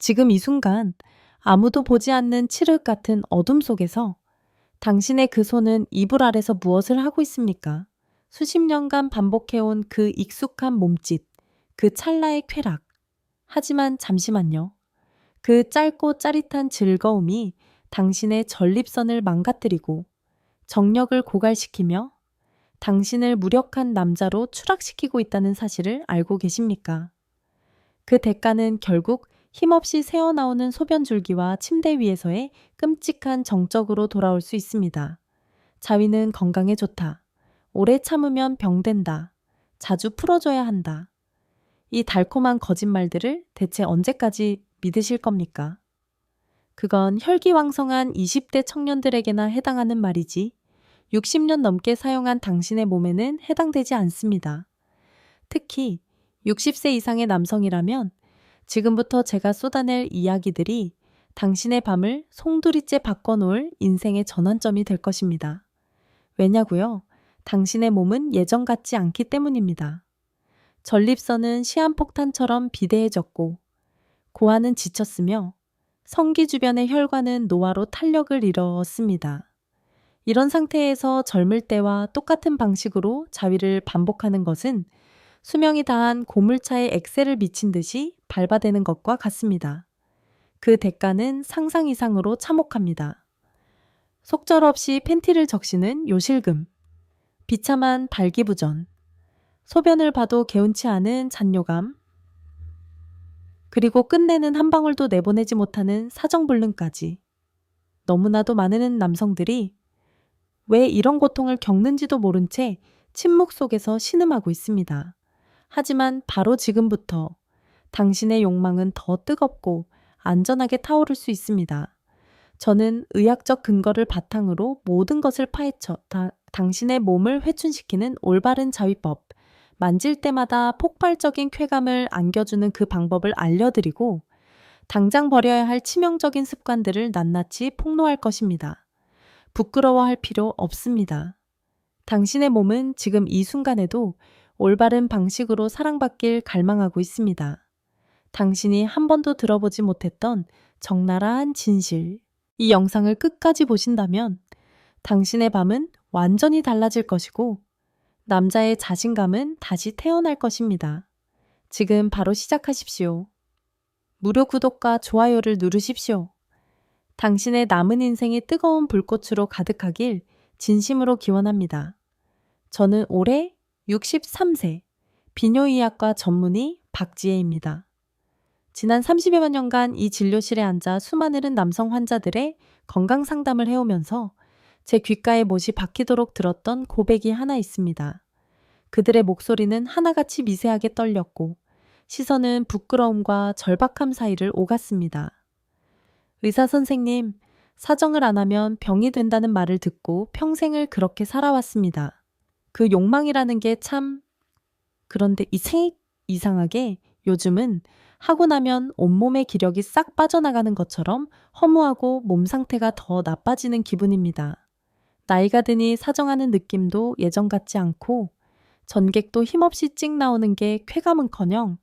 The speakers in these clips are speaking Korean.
지금 이 순간 아무도 보지 않는 칠흑 같은 어둠 속에서 당신의 그 손은 이불 아래서 무엇을 하고 있습니까? 수십 년간 반복해온 그 익숙한 몸짓, 그 찰나의 쾌락. 하지만 잠시만요. 그 짧고 짜릿한 즐거움이 당신의 전립선을 망가뜨리고 정력을 고갈시키며 당신을 무력한 남자로 추락시키고 있다는 사실을 알고 계십니까? 그 대가는 결국 힘없이 새어나오는 소변줄기와 침대 위에서의 끔찍한 정적으로 돌아올 수 있습니다. 자위는 건강에 좋다. 오래 참으면 병된다. 자주 풀어줘야 한다. 이 달콤한 거짓말들을 대체 언제까지 믿으실 겁니까? 그건 혈기왕성한 20대 청년들에게나 해당하는 말이지 60년 넘게 사용한 당신의 몸에는 해당되지 않습니다. 특히 60세 이상의 남성이라면 지금부터 제가 쏟아낼 이야기들이 당신의 밤을 송두리째 바꿔놓을 인생의 전환점이 될 것입니다. 왜냐고요? 당신의 몸은 예전 같지 않기 때문입니다. 전립선은 시한폭탄처럼 비대해졌고 고환은 지쳤으며 성기 주변의 혈관은 노화로 탄력을 잃었습니다. 이런 상태에서 젊을 때와 똑같은 방식으로 자위를 반복하는 것은 수명이 다한 고물차에 엑셀을 미친 듯이 밟아대는 것과 같습니다. 그 대가는 상상 이상으로 참혹합니다. 속절없이 팬티를 적시는 요실금, 비참한 발기부전, 소변을 봐도 개운치 않은 잔뇨감, 그리고 끝내는 한 방울도 내보내지 못하는 사정불능까지. 너무나도 많은 남성들이 왜 이런 고통을 겪는지도 모른 채 침묵 속에서 신음하고 있습니다. 하지만 바로 지금부터 당신의 욕망은 더 뜨겁고 안전하게 타오를 수 있습니다. 저는 의학적 근거를 바탕으로 모든 것을 파헤쳐 당신의 몸을 회춘시키는 올바른 자위법, 만질 때마다 폭발적인 쾌감을 안겨주는 그 방법을 알려드리고 당장 버려야 할 치명적인 습관들을 낱낱이 폭로할 것입니다. 부끄러워할 필요 없습니다. 당신의 몸은 지금 이 순간에도 올바른 방식으로 사랑받길 갈망하고 있습니다. 당신이 한 번도 들어보지 못했던 적나라한 진실. 이 영상을 끝까지 보신다면 당신의 밤은 완전히 달라질 것이고 남자의 자신감은 다시 태어날 것입니다. 지금 바로 시작하십시오. 무료 구독과 좋아요를 누르십시오. 당신의 남은 인생이 뜨거운 불꽃으로 가득하길 진심으로 기원합니다. 저는 올해 63세 비뇨의학과 전문의 박지혜입니다. 지난 30여여 년간 이 진료실에 앉아 수많은 남성 환자들의 건강 상담을 해오면서 제 귓가에 못이 박히도록 들었던 고백이 하나 있습니다. 그들의 목소리는 하나같이 미세하게 떨렸고 시선은 부끄러움과 절박함 사이를 오갔습니다. 의사 선생님, 사정을 안 하면 병이 된다는 말을 듣고 평생을 그렇게 살아왔습니다. 그 욕망이라는 게 참... 그런데 이상하게 요즘은 하고 나면 온몸의 기력이 싹 빠져나가는 것처럼 허무하고 몸 상태가 더 나빠지는 기분입니다. 나이가 드니 사정하는 느낌도 예전 같지 않고 전객도 힘없이 찍 나오는 게 쾌감은커녕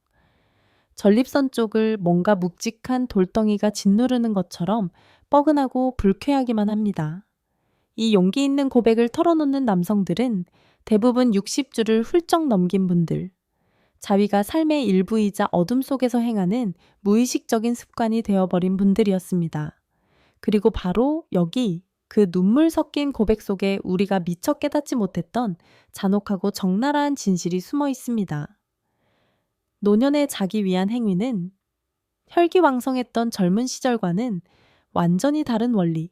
전립선 쪽을 뭔가 묵직한 돌덩이가 짓누르는 것처럼 뻐근하고 불쾌하기만 합니다. 이 용기 있는 고백을 털어놓는 남성들은 대부분 60주를 훌쩍 넘긴 분들, 자위가 삶의 일부이자 어둠 속에서 행하는 무의식적인 습관이 되어버린 분들이었습니다. 그리고 바로 여기 그 눈물 섞인 고백 속에 우리가 미처 깨닫지 못했던 잔혹하고 적나라한 진실이 숨어 있습니다. 노년의 자기 위한 행위는 혈기왕성했던 젊은 시절과는 완전히 다른 원리,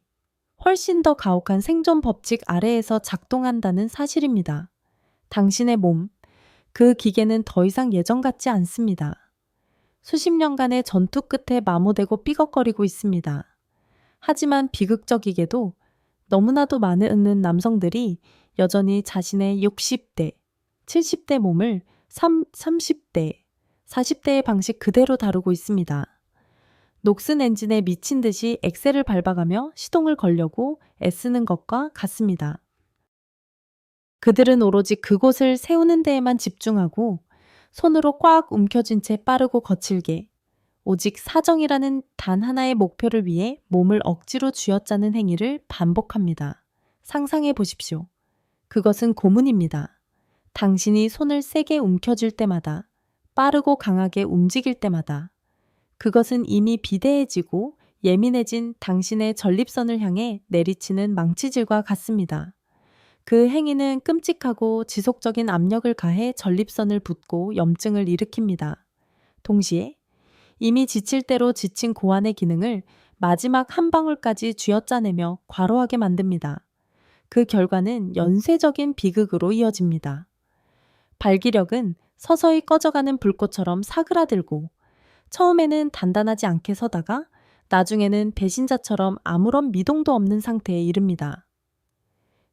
훨씬 더 가혹한 생존 법칙 아래에서 작동한다는 사실입니다. 당신의 몸, 그 기계는 더 이상 예전 같지 않습니다. 수십 년간의 전투 끝에 마모되고 삐걱거리고 있습니다. 하지만 비극적이게도 너무나도 많은 남성들이 여전히 자신의 60대, 70대 몸을 30대, 40대의 방식 그대로 다루고 있습니다. 녹슨 엔진에 미친 듯이 엑셀을 밟아가며 시동을 걸려고 애쓰는 것과 같습니다. 그들은 오로지 그곳을 세우는 데에만 집중하고 손으로 꽉 움켜쥔 채 빠르고 거칠게 오직 사정이라는 단 하나의 목표를 위해 몸을 억지로 쥐어짜는 행위를 반복합니다. 상상해 보십시오. 그것은 고문입니다. 당신이 손을 세게 움켜쥘 때마다, 빠르고 강하게 움직일 때마다, 그것은 이미 비대해지고 예민해진 당신의 전립선을 향해 내리치는 망치질과 같습니다. 그 행위는 끔찍하고 지속적인 압력을 가해 전립선을 붓고 염증을 일으킵니다. 동시에 이미 지칠 대로 지친 고환의 기능을 마지막 한 방울까지 쥐어짜내며 과로하게 만듭니다. 그 결과는 연쇄적인 비극으로 이어집니다. 발기력은 서서히 꺼져가는 불꽃처럼 사그라들고 처음에는 단단하지 않게 서다가 나중에는 배신자처럼 아무런 미동도 없는 상태에 이릅니다.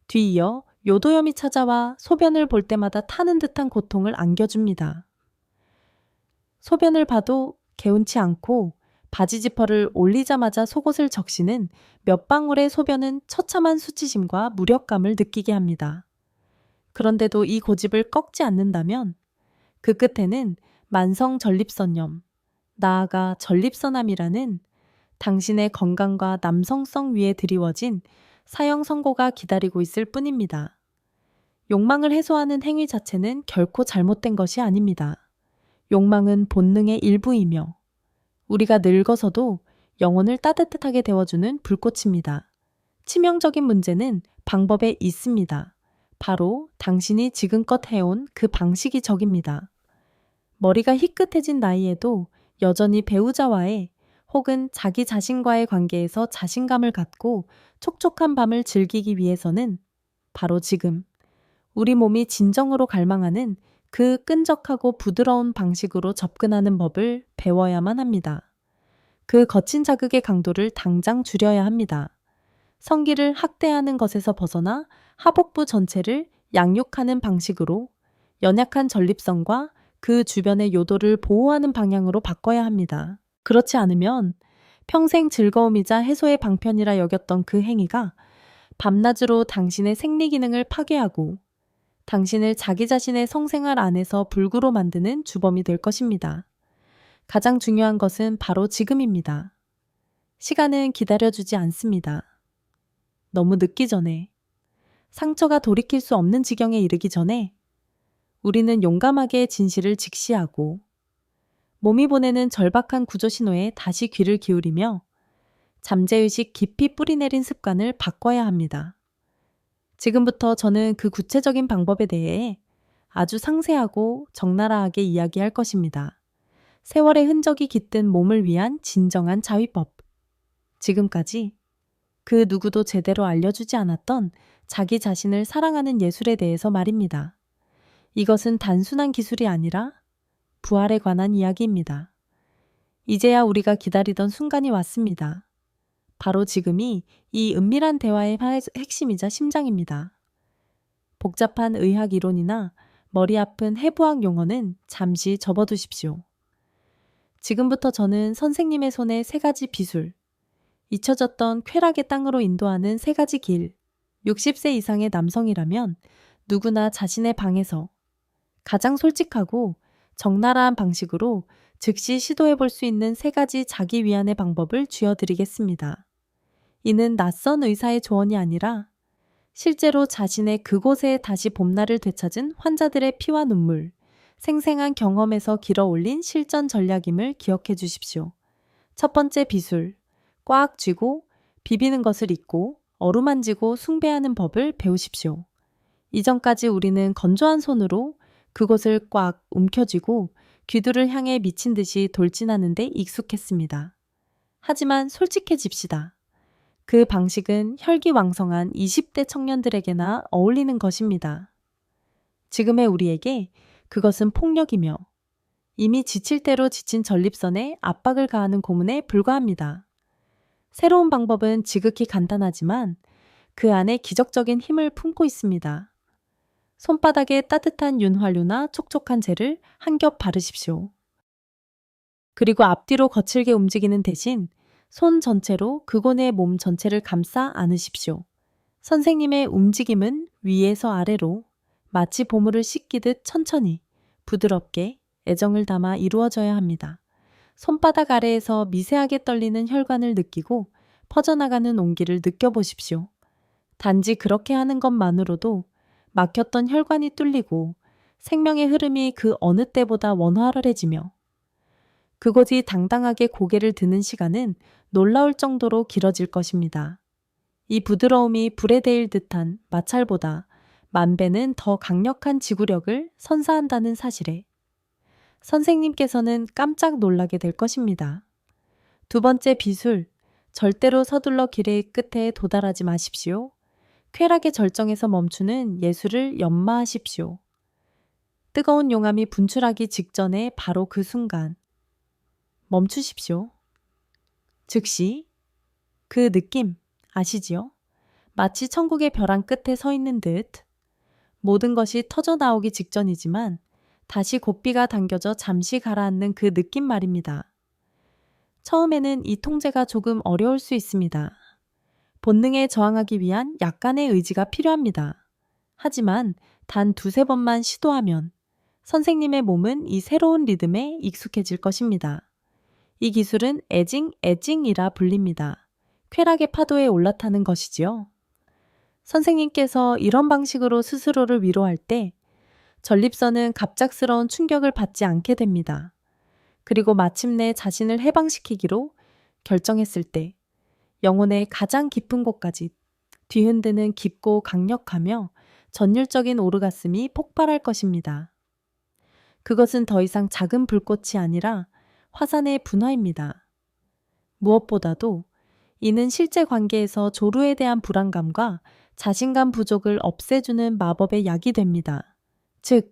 뒤이어 요도염이 찾아와 소변을 볼 때마다 타는 듯한 고통을 안겨줍니다. 소변을 봐도 개운치 않고 바지 지퍼를 올리자마자 속옷을 적시는 몇 방울의 소변은 처참한 수치심과 무력감을 느끼게 합니다. 그런데도 이 고집을 꺾지 않는다면 그 끝에는 만성 전립선염, 나아가 전립선암이라는 당신의 건강과 남성성 위에 드리워진 사형 선고가 기다리고 있을 뿐입니다. 욕망을 해소하는 행위 자체는 결코 잘못된 것이 아닙니다. 욕망은 본능의 일부이며 우리가 늙어서도 영혼을 따뜻하게 데워주는 불꽃입니다. 치명적인 문제는 방법에 있습니다. 바로 당신이 지금껏 해온 그 방식이 적입니다. 머리가 희끗해진 나이에도 여전히 배우자와의 혹은 자기 자신과의 관계에서 자신감을 갖고 촉촉한 밤을 즐기기 위해서는 바로 지금 우리 몸이 진정으로 갈망하는 그 끈적하고 부드러운 방식으로 접근하는 법을 배워야만 합니다. 그 거친 자극의 강도를 당장 줄여야 합니다. 성기를 학대하는 것에서 벗어나 하복부 전체를 양육하는 방식으로 연약한 전립선과 그 주변의 요도를 보호하는 방향으로 바꿔야 합니다. 그렇지 않으면 평생 즐거움이자 해소의 방편이라 여겼던 그 행위가 밤낮으로 당신의 생리 기능을 파괴하고 당신을 자기 자신의 성생활 안에서 불구로 만드는 주범이 될 것입니다. 가장 중요한 것은 바로 지금입니다. 시간은 기다려주지 않습니다. 너무 늦기 전에, 상처가 돌이킬 수 없는 지경에 이르기 전에 우리는 용감하게 진실을 직시하고 몸이 보내는 절박한 구조 신호에 다시 귀를 기울이며 잠재의식 깊이 뿌리내린 습관을 바꿔야 합니다. 지금부터 저는 그 구체적인 방법에 대해 아주 상세하고 적나라하게 이야기할 것입니다. 세월의 흔적이 깃든 몸을 위한 진정한 자위법. 지금까지 그 누구도 제대로 알려주지 않았던 자기 자신을 사랑하는 예술에 대해서 말입니다. 이것은 단순한 기술이 아니라 부활에 관한 이야기입니다. 이제야 우리가 기다리던 순간이 왔습니다. 바로 지금이 이 은밀한 대화의 핵심이자 심장입니다. 복잡한 의학 이론이나 머리 아픈 해부학 용어는 잠시 접어두십시오. 지금부터 저는 선생님의 손에 3가지 비술, 잊혀졌던 쾌락의 땅으로 인도하는 3가지 길, 60세 이상의 남성이라면 누구나 자신의 방에서 가장 솔직하고 적나라한 방식으로 즉시 시도해 볼 수 있는 3가지 자기 위안의 방법을 쥐어드리겠습니다. 이는 낯선 의사의 조언이 아니라 실제로 자신의 그곳에 다시 봄날을 되찾은 환자들의 피와 눈물, 생생한 경험에서 길어올린 실전 전략임을 기억해 주십시오. 첫 번째 비술, 꽉 쥐고 비비는 것을 잊고 어루만지고 숭배하는 법을 배우십시오. 이전까지 우리는 건조한 손으로 그곳을 꽉 움켜쥐고 귀두를 향해 미친 듯이 돌진하는 데 익숙했습니다. 하지만 솔직해집시다. 그 방식은 혈기왕성한 20대 청년들에게나 어울리는 것입니다. 지금의 우리에게 그것은 폭력이며 이미 지칠 대로 지친 전립선에 압박을 가하는 고문에 불과합니다. 새로운 방법은 지극히 간단하지만 그 안에 기적적인 힘을 품고 있습니다. 손바닥에 따뜻한 윤활유나 촉촉한 젤을 한 겹 바르십시오. 그리고 앞뒤로 거칠게 움직이는 대신 손 전체로 그곳의 몸 전체를 감싸 안으십시오. 선생님의 움직임은 위에서 아래로 마치 보물을 씻기듯 천천히, 부드럽게 애정을 담아 이루어져야 합니다. 손바닥 아래에서 미세하게 떨리는 혈관을 느끼고 퍼져나가는 온기를 느껴보십시오. 단지 그렇게 하는 것만으로도 막혔던 혈관이 뚫리고 생명의 흐름이 그 어느 때보다 원활해지며 그곳이 당당하게 고개를 드는 시간은 놀라울 정도로 길어질 것입니다. 이 부드러움이 불에 데일 듯한 마찰보다 만 배는 더 강력한 지구력을 선사한다는 사실에 선생님께서는 깜짝 놀라게 될 것입니다. 두 번째 비술, 절대로 서둘러 길의 끝에 도달하지 마십시오. 쾌락의 절정에서 멈추는 예술을 연마하십시오. 뜨거운 용암이 분출하기 직전에 바로 그 순간 멈추십시오. 즉시 그 느낌 아시지요? 마치 천국의 벼랑 끝에 서 있는 듯 모든 것이 터져 나오기 직전이지만 다시 고삐가 당겨져 잠시 가라앉는 그 느낌 말입니다. 처음에는 이 통제가 조금 어려울 수 있습니다. 본능에 저항하기 위한 약간의 의지가 필요합니다. 하지만 단 두세 번만 시도하면 선생님의 몸은 이 새로운 리듬에 익숙해질 것입니다. 이 기술은 에징이라 불립니다. 쾌락의 파도에 올라타는 것이지요. 선생님께서 이런 방식으로 스스로를 위로할 때 전립선은 갑작스러운 충격을 받지 않게 됩니다. 그리고 마침내 자신을 해방시키기로 결정했을 때 영혼의 가장 깊은 곳까지 뒤흔드는 깊고 강력하며 전율적인 오르가슴이 폭발할 것입니다. 그것은 더 이상 작은 불꽃이 아니라 화산의 분화입니다. 무엇보다도 이는 실제 관계에서 조루에 대한 불안감과 자신감 부족을 없애주는 마법의 약이 됩니다. 즉,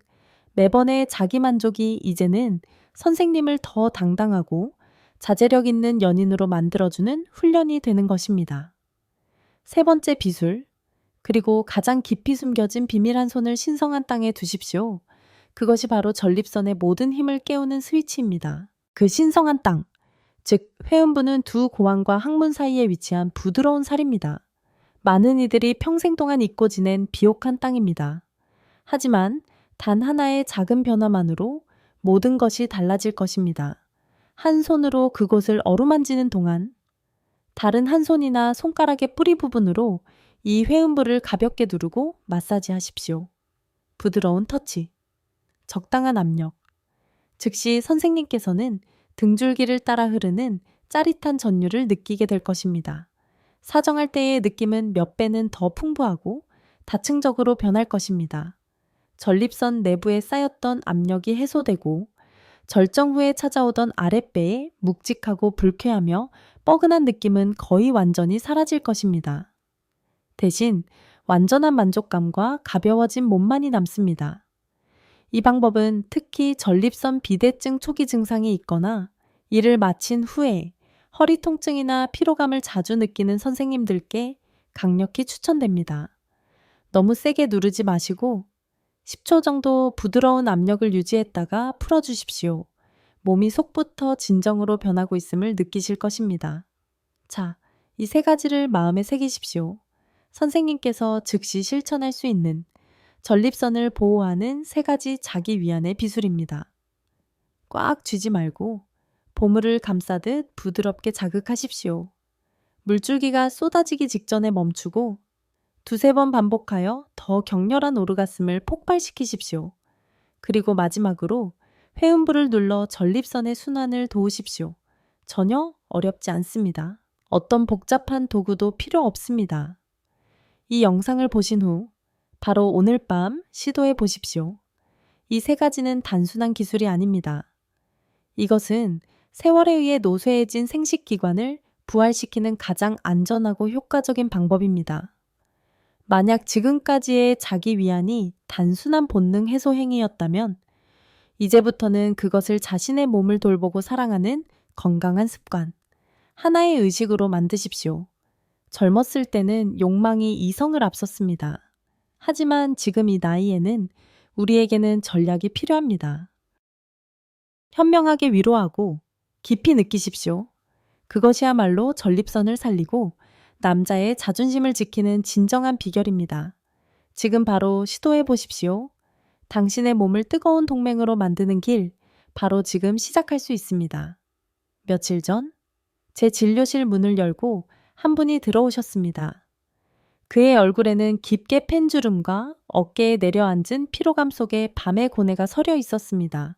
매번의 자기 만족이 이제는 선생님을 더 당당하고 자제력 있는 연인으로 만들어주는 훈련이 되는 것입니다. 세 번째 비술, 그리고 가장 깊이 숨겨진 비밀한 손을 신성한 땅에 두십시오. 그것이 바로 전립선의 모든 힘을 깨우는 스위치입니다. 그 신성한 땅, 즉 회음부는 두 고환과 항문 사이에 위치한 부드러운 살입니다. 많은 이들이 평생 동안 잊고 지낸 비옥한 땅입니다. 하지만 단 하나의 작은 변화만으로 모든 것이 달라질 것입니다. 한 손으로 그곳을 어루만지는 동안 다른 한 손이나 손가락의 뿌리 부분으로 이 회음부를 가볍게 누르고 마사지하십시오. 부드러운 터치, 적당한 압력. 즉시 선생님께서는 등줄기를 따라 흐르는 짜릿한 전율을 느끼게 될 것입니다. 사정할 때의 느낌은 몇 배는 더 풍부하고 다층적으로 변할 것입니다. 전립선 내부에 쌓였던 압력이 해소되고 절정 후에 찾아오던 아랫배의 묵직하고 불쾌하며 뻐근한 느낌은 거의 완전히 사라질 것입니다. 대신 완전한 만족감과 가벼워진 몸만이 남습니다. 이 방법은 특히 전립선 비대증 초기 증상이 있거나 이를 마친 후에 허리 통증이나 피로감을 자주 느끼는 선생님들께 강력히 추천됩니다. 너무 세게 누르지 마시고 10초 정도 부드러운 압력을 유지했다가 풀어주십시오. 몸이 속부터 진정으로 변하고 있음을 느끼실 것입니다. 자, 이 세 가지를 마음에 새기십시오. 선생님께서 즉시 실천할 수 있는 전립선을 보호하는 세 가지 자기 위안의 비술입니다. 꽉 쥐지 말고 보물을 감싸듯 부드럽게 자극하십시오. 물줄기가 쏟아지기 직전에 멈추고 두세 번 반복하여 더 격렬한 오르가슴을 폭발시키십시오. 그리고 마지막으로 회음부를 눌러 전립선의 순환을 도우십시오. 전혀 어렵지 않습니다. 어떤 복잡한 도구도 필요 없습니다. 이 영상을 보신 후 바로 오늘 밤 시도해 보십시오. 이 세 가지는 단순한 기술이 아닙니다. 이것은 세월에 의해 노쇠해진 생식기관을 부활시키는 가장 안전하고 효과적인 방법입니다. 만약 지금까지의 자기 위안이 단순한 본능 해소 행위였다면 이제부터는 그것을 자신의 몸을 돌보고 사랑하는 건강한 습관, 하나의 의식으로 만드십시오. 젊었을 때는 욕망이 이성을 앞섰습니다. 하지만 지금 이 나이에는 우리에게는 전략이 필요합니다. 현명하게 위로하고 깊이 느끼십시오. 그것이야말로 전립선을 살리고 남자의 자존심을 지키는 진정한 비결입니다. 지금 바로 시도해 보십시오. 당신의 몸을 뜨거운 동맹으로 만드는 길, 바로 지금 시작할 수 있습니다. 며칠 전 제 진료실 문을 열고 한 분이 들어오셨습니다. 그의 얼굴에는 깊게 팬 주름과 어깨에 내려앉은 피로감 속에 밤의 고뇌가 서려 있었습니다.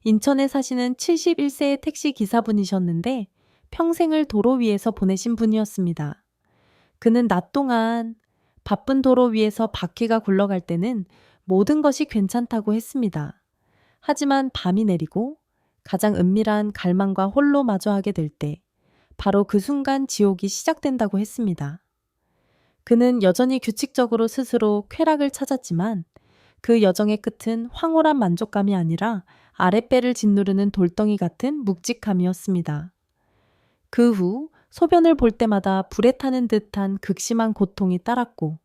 인천에 사시는 71세의 택시 기사분이셨는데 평생을 도로 위에서 보내신 분이었습니다. 그는 낮 동안 바쁜 도로 위에서 바퀴가 굴러갈 때는 모든 것이 괜찮다고 했습니다. 하지만 밤이 내리고 가장 은밀한 갈망과 홀로 마주하게 될 때 바로 그 순간 지옥이 시작된다고 했습니다. 그는 여전히 규칙적으로 스스로 쾌락을 찾았지만 그 여정의 끝은 황홀한 만족감이 아니라 아랫배를 짓누르는 돌덩이 같은 묵직함이었습니다. 그 후 소변을 볼 때마다 불에 타는 듯한 극심한 고통이 따랐고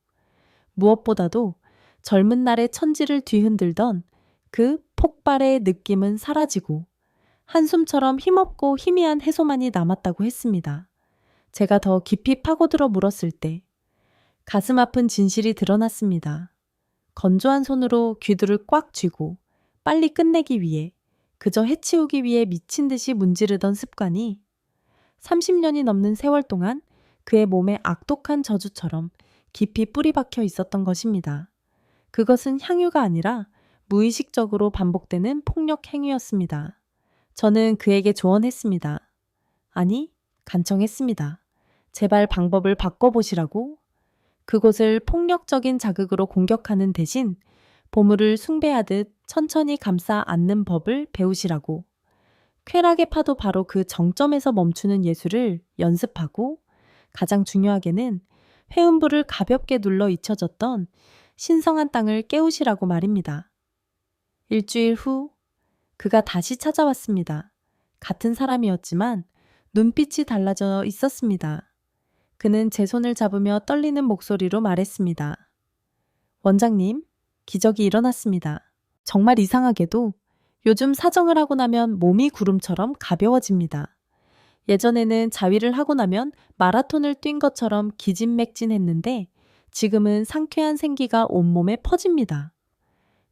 무엇보다도 젊은 날의 천지를 뒤흔들던 그 폭발의 느낌은 사라지고 한숨처럼 힘없고 희미한 해소만이 남았다고 했습니다. 제가 더 깊이 파고들어 물었을 때 가슴 아픈 진실이 드러났습니다. 건조한 손으로 귀두를 꽉 쥐고 빨리 끝내기 위해 그저 해치우기 위해 미친 듯이 문지르던 습관이 30년이 넘는 세월 동안 그의 몸에 악독한 저주처럼 깊이 뿌리 박혀 있었던 것입니다. 그것은 향유가 아니라 무의식적으로 반복되는 폭력 행위였습니다. 저는 그에게 조언했습니다. 아니, 간청했습니다. 제발 방법을 바꿔보시라고. 그곳을 폭력적인 자극으로 공격하는 대신 보물을 숭배하듯 천천히 감싸 안는 법을 배우시라고. 쾌락의 파도 바로 그 정점에서 멈추는 예술을 연습하고 가장 중요하게는 회음부를 가볍게 눌러 잊혀졌던 신성한 땅을 깨우시라고 말입니다. 일주일 후 그가 다시 찾아왔습니다. 같은 사람이었지만 눈빛이 달라져 있었습니다. 그는 제 손을 잡으며 떨리는 목소리로 말했습니다. 원장님, 기적이 일어났습니다. 정말 이상하게도 요즘 사정을 하고 나면 몸이 구름처럼 가벼워집니다. 예전에는 자위를 하고 나면 마라톤을 뛴 것처럼 기진맥진했는데 지금은 상쾌한 생기가 온몸에 퍼집니다.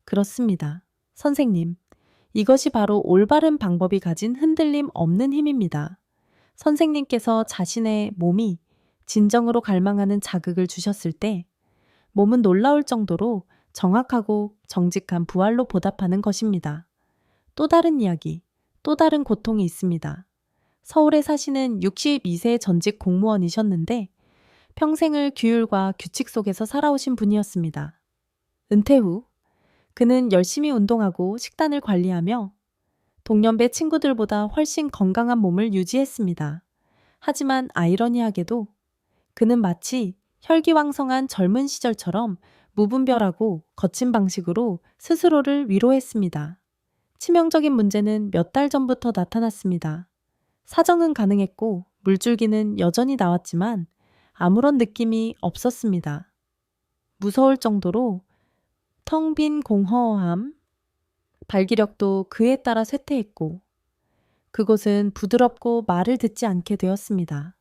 그렇습니다. 선생님, 이것이 바로 올바른 방법이 가진 흔들림 없는 힘입니다. 선생님께서 자신의 몸이 진정으로 갈망하는 자극을 주셨을 때 몸은 놀라울 정도로 정확하고 정직한 부활로 보답하는 것입니다. 또 다른 이야기, 또 다른 고통이 있습니다. 서울에 사시는 62세 전직 공무원이셨는데 평생을 규율과 규칙 속에서 살아오신 분이었습니다. 은퇴 후 그는 열심히 운동하고 식단을 관리하며 동년배 친구들보다 훨씬 건강한 몸을 유지했습니다. 하지만 아이러니하게도 그는 마치 혈기왕성한 젊은 시절처럼 무분별하고 거친 방식으로 스스로를 위로했습니다. 치명적인 문제는 몇 달 전부터 나타났습니다. 사정은 가능했고 물줄기는 여전히 나왔지만 아무런 느낌이 없었습니다. 무서울 정도로 텅 빈 공허함, 발기력도 그에 따라 쇠퇴했고 그곳은 부드럽고 말을 듣지 않게 되었습니다.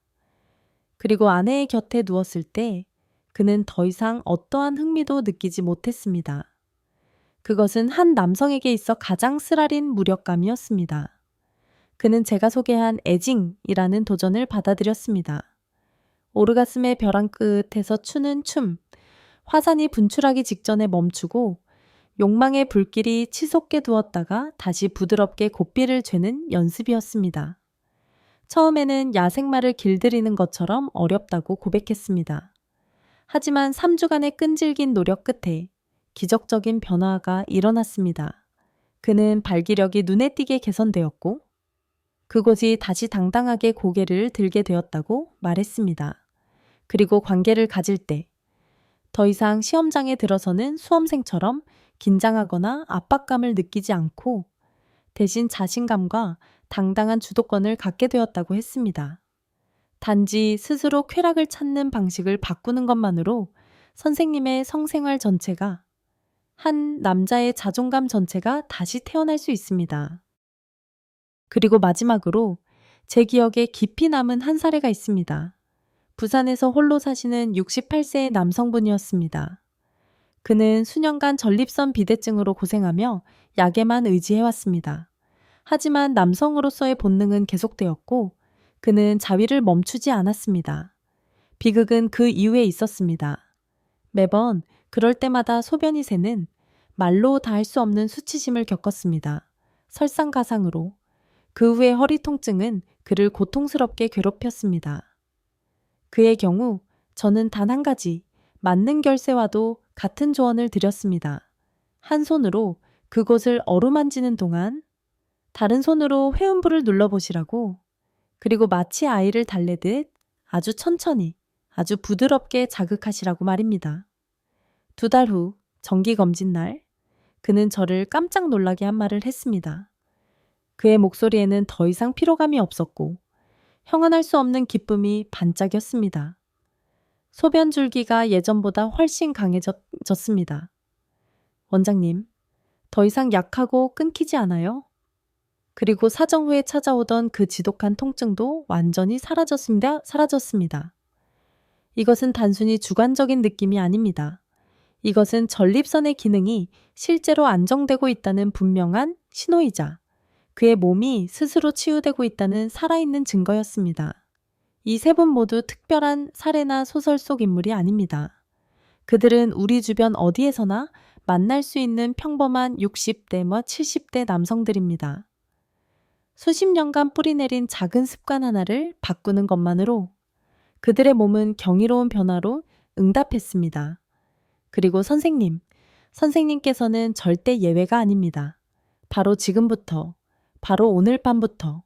그리고 아내의 곁에 누웠을 때 그는 더 이상 어떠한 흥미도 느끼지 못했습니다. 그것은 한 남성에게 있어 가장 쓰라린 무력감이었습니다. 그는 제가 소개한 애징이라는 도전을 받아들였습니다. 오르가슴의 벼랑 끝에서 추는 춤, 화산이 분출하기 직전에 멈추고 욕망의 불길이 치솟게 두었다가 다시 부드럽게 고삐를 죄는 연습이었습니다. 처음에는 야생마를 길들이는 것처럼 어렵다고 고백했습니다. 하지만 3주간의 끈질긴 노력 끝에 기적적인 변화가 일어났습니다. 그는 발기력이 눈에 띄게 개선되었고 그곳이 다시 당당하게 고개를 들게 되었다고 말했습니다. 그리고 관계를 가질 때 더 이상 시험장에 들어서는 수험생처럼 긴장하거나 압박감을 느끼지 않고 대신 자신감과 당당한 주도권을 갖게 되었다고 했습니다. 단지 스스로 쾌락을 찾는 방식을 바꾸는 것만으로 선생님의 성생활 전체가 한 남자의 자존감 전체가 다시 태어날 수 있습니다. 그리고 마지막으로 제 기억에 깊이 남은 한 사례가 있습니다. 부산에서 홀로 사시는 68세의 남성분이었습니다. 그는 수년간 전립선 비대증으로 고생하며 약에만 의지해왔습니다. 하지만 남성으로서의 본능은 계속되었고 그는 자위를 멈추지 않았습니다. 비극은 그 이후에 있었습니다. 매번 그럴 때마다 소변이 새는 말로 다 할 수 없는 수치심을 겪었습니다. 설상가상으로. 그 후에 허리 통증은 그를 고통스럽게 괴롭혔습니다. 그의 경우 저는 단 한 가지 만능 결세와도 같은 조언을 드렸습니다. 한 손으로 그곳을 어루만지는 동안 다른 손으로 회음부를 눌러보시라고. 그리고 마치 아이를 달래듯 아주 천천히 아주 부드럽게 자극하시라고 말입니다. 2달 후 정기검진 날 그는 저를 깜짝 놀라게 한 말을 했습니다. 그의 목소리에는 더 이상 피로감이 없었고 형언할 수 없는 기쁨이 반짝였습니다. 소변 줄기가 예전보다 훨씬 강해졌습니다. 원장님, 더 이상 약하고 끊기지 않아요? 그리고 사정 후에 찾아오던 그 지독한 통증도 완전히 사라졌습니다. 이것은 단순히 주관적인 느낌이 아닙니다. 이것은 전립선의 기능이 실제로 안정되고 있다는 분명한 신호이자 그의 몸이 스스로 치유되고 있다는 살아있는 증거였습니다. 이 세 분 모두 특별한 사례나 소설 속 인물이 아닙니다. 그들은 우리 주변 어디에서나 만날 수 있는 평범한 60대와 70대 남성들입니다. 수십 년간 뿌리내린 작은 습관 하나를 바꾸는 것만으로 그들의 몸은 경이로운 변화로 응답했습니다. 그리고 선생님께서는 절대 예외가 아닙니다. 바로 지금부터, 바로 오늘 밤부터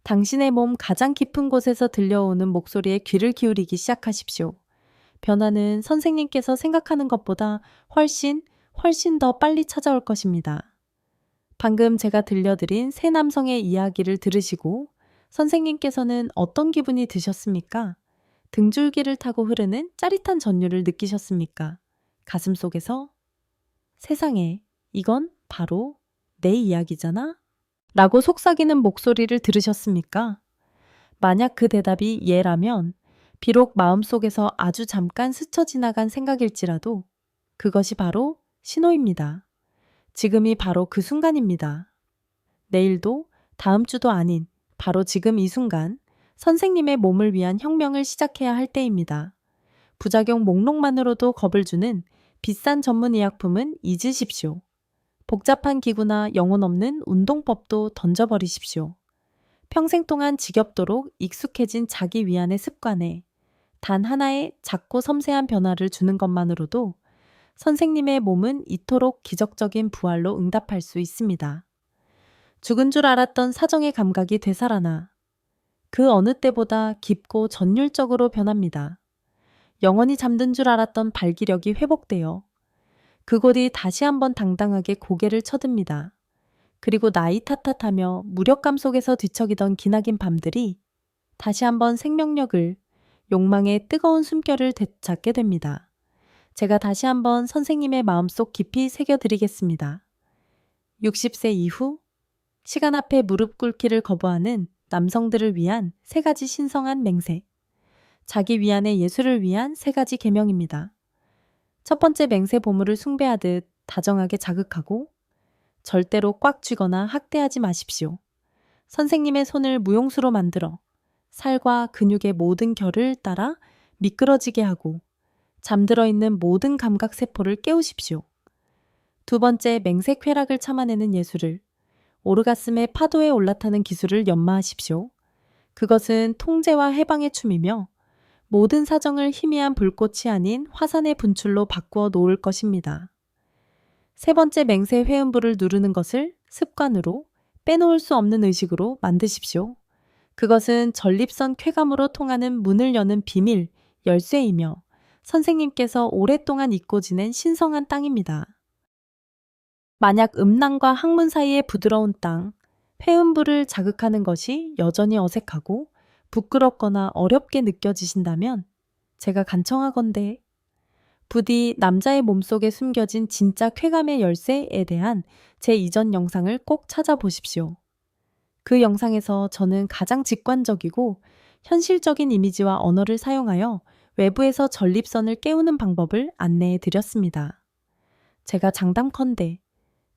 당신의 몸 가장 깊은 곳에서 들려오는 목소리에 귀를 기울이기 시작하십시오. 변화는 선생님께서 생각하는 것보다 훨씬 더 빨리 찾아올 것입니다. 방금 제가 들려드린 세 남성의 이야기를 들으시고 선생님께서는 어떤 기분이 드셨습니까? 등줄기를 타고 흐르는 짜릿한 전율을 느끼셨습니까? 가슴속에서 세상에, 이건 바로 내 이야기잖아? 라고 속삭이는 목소리를 들으셨습니까? 만약 그 대답이 예라면 비록 마음속에서 아주 잠깐 스쳐 지나간 생각일지라도 그것이 바로 신호입니다. 지금이 바로 그 순간입니다. 내일도 다음 주도 아닌 바로 지금 이 순간 선생님의 몸을 위한 혁명을 시작해야 할 때입니다. 부작용 목록만으로도 겁을 주는 비싼 전문의약품은 잊으십시오. 복잡한 기구나 영혼 없는 운동법도 던져버리십시오. 평생 동안 지겹도록 익숙해진 자기 위안의 습관에 단 하나의 작고 섬세한 변화를 주는 것만으로도 선생님의 몸은 이토록 기적적인 부활로 응답할 수 있습니다. 죽은 줄 알았던 사정의 감각이 되살아나 그 어느 때보다 깊고 전율적으로 변합니다. 영원히 잠든 줄 알았던 발기력이 회복되어 그곳이 다시 한번 당당하게 고개를 쳐듭니다. 그리고 나이 탓하며 무력감 속에서 뒤척이던 기나긴 밤들이 다시 한번 생명력을, 욕망의 뜨거운 숨결을 되찾게 됩니다. 제가 다시 한번 선생님의 마음속 깊이 새겨드리겠습니다. 60세 이후 시간 앞에 무릎 꿇기를 거부하는 남성들을 위한 3가지 신성한 맹세. 자기 위안의 예술을 위한 3가지 계명입니다. 첫 번째 맹세 보물을 숭배하듯 다정하게 자극하고 절대로 꽉 쥐거나 학대하지 마십시오. 선생님의 손을 무용수로 만들어 살과 근육의 모든 결을 따라 미끄러지게 하고 잠들어 있는 모든 감각 세포를 깨우십시오. 2번째 맹세 쾌락을 참아내는 예술을 오르가슴의 파도에 올라타는 기술을 연마하십시오. 그것은 통제와 해방의 춤이며 모든 사정을 희미한 불꽃이 아닌 화산의 분출로 바꾸어 놓을 것입니다. 3번째 맹세 회음부를 누르는 것을 습관으로 빼놓을 수 없는 의식으로 만드십시오. 그것은 전립선 쾌감으로 통하는 문을 여는 비밀, 열쇠이며 선생님께서 오랫동안 잊고 지낸 신성한 땅입니다. 만약 음낭과 항문 사이의 부드러운 땅, 회음부를 자극하는 것이 여전히 어색하고 부끄럽거나 어렵게 느껴지신다면 제가 간청하건대 부디 남자의 몸속에 숨겨진 진짜 쾌감의 열쇠에 대한 제 이전 영상을 꼭 찾아보십시오. 그 영상에서 저는 가장 직관적이고 현실적인 이미지와 언어를 사용하여 외부에서 전립선을 깨우는 방법을 안내해 드렸습니다. 제가 장담컨대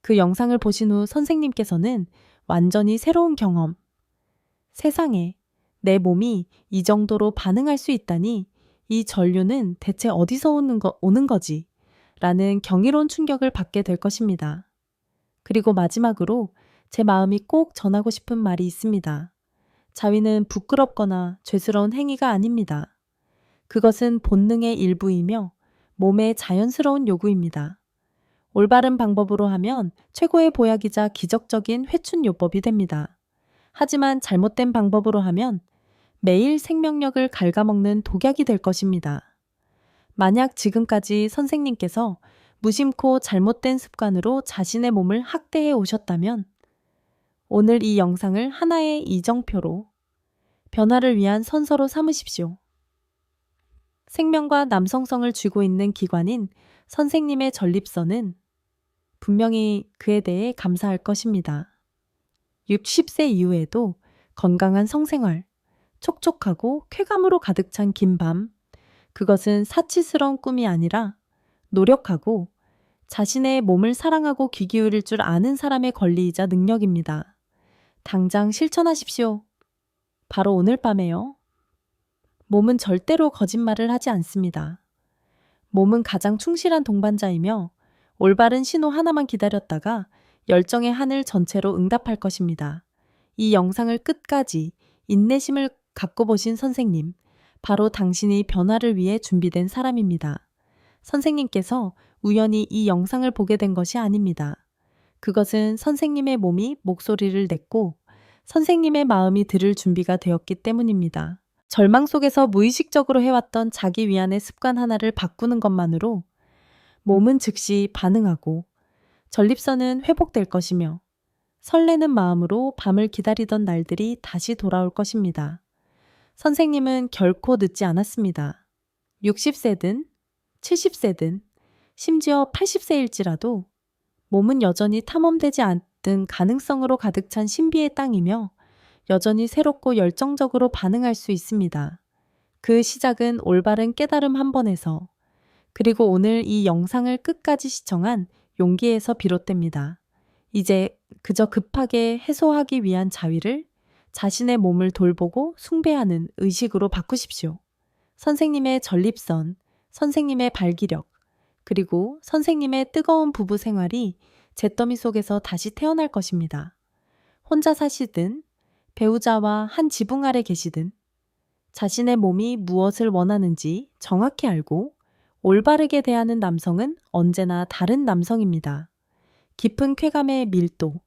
그 영상을 보신 후 선생님께서는 완전히 새로운 경험. 세상에, 내 몸이 이 정도로 반응할 수 있다니 이 전류는 대체 어디서 오는 거지? 라는 경이로운 충격을 받게 될 것입니다. 그리고 마지막으로 제 마음이 꼭 전하고 싶은 말이 있습니다. 자위는 부끄럽거나 죄스러운 행위가 아닙니다. 그것은 본능의 일부이며 몸의 자연스러운 요구입니다. 올바른 방법으로 하면 최고의 보약이자 기적적인 회춘요법이 됩니다. 하지만 잘못된 방법으로 하면 매일 생명력을 갉아먹는 독약이 될 것입니다. 만약 지금까지 선생님께서 무심코 잘못된 습관으로 자신의 몸을 학대해 오셨다면 오늘 이 영상을 하나의 이정표로 변화를 위한 선서로 삼으십시오. 생명과 남성성을 쥐고 있는 기관인 선생님의 전립선은 분명히 그에 대해 감사할 것입니다. 60세 이후에도 건강한 성생활, 촉촉하고 쾌감으로 가득 찬 긴 밤, 그것은 사치스러운 꿈이 아니라 노력하고 자신의 몸을 사랑하고 귀 기울일 줄 아는 사람의 권리이자 능력입니다. 당장 실천하십시오. 바로 오늘 밤에요. 몸은 절대로 거짓말을 하지 않습니다. 몸은 가장 충실한 동반자이며 올바른 신호 하나만 기다렸다가 열정의 하늘 전체로 응답할 것입니다. 이 영상을 끝까지 인내심을 갖고 보신 선생님, 바로 당신이 변화를 위해 준비된 사람입니다. 선생님께서 우연히 이 영상을 보게 된 것이 아닙니다. 그것은 선생님의 몸이 목소리를 냈고 선생님의 마음이 들을 준비가 되었기 때문입니다. 절망 속에서 무의식적으로 해왔던 자기 위안의 습관 하나를 바꾸는 것만으로 몸은 즉시 반응하고 전립선은 회복될 것이며 설레는 마음으로 밤을 기다리던 날들이 다시 돌아올 것입니다. 선생님은 결코 늦지 않았습니다. 60세든 70세든 심지어 80세일지라도 몸은 여전히 탐험되지 않던 가능성으로 가득 찬 신비의 땅이며 여전히 새롭고 열정적으로 반응할 수 있습니다. 그 시작은 올바른 깨달음 한 번에서 그리고 오늘 이 영상을 끝까지 시청한 용기에서 비롯됩니다. 이제 그저 급하게 해소하기 위한 자위를 자신의 몸을 돌보고 숭배하는 의식으로 바꾸십시오. 선생님의 전립선, 선생님의 발기력, 그리고 선생님의 뜨거운 부부 생활이 잿더미 속에서 다시 태어날 것입니다. 혼자 사시든 배우자와 한 지붕 아래 계시든 자신의 몸이 무엇을 원하는지 정확히 알고 올바르게 대하는 남성은 언제나 다른 남성입니다. 깊은 쾌감의 밀도,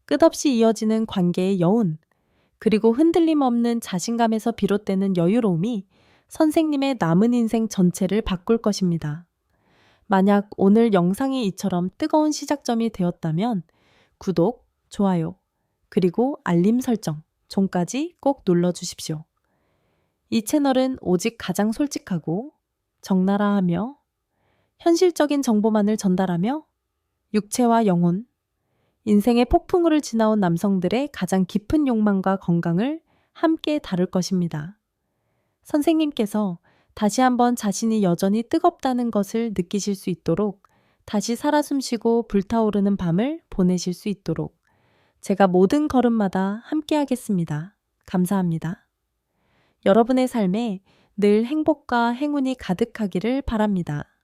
끝없이 이어지는 관계의 여운, 그리고 흔들림 없는 자신감에서 비롯되는 여유로움이 선생님의 남은 인생 전체를 바꿀 것입니다. 만약 오늘 영상이 이처럼 뜨거운 시작점이 되었다면 구독, 좋아요, 그리고 알림 설정, 종까지 꼭 눌러주십시오. 이 채널은 오직 가장 솔직하고 적나라하며 현실적인 정보만을 전달하며 육체와 영혼, 인생의 폭풍우를 지나온 남성들의 가장 깊은 욕망과 건강을 함께 다룰 것입니다. 선생님께서 다시 한번 자신이 여전히 뜨겁다는 것을 느끼실 수 있도록 다시 살아 숨쉬고 불타오르는 밤을 보내실 수 있도록 제가 모든 걸음마다 함께 하겠습니다. 감사합니다. 여러분의 삶에 늘 행복과 행운이 가득하기를 바랍니다.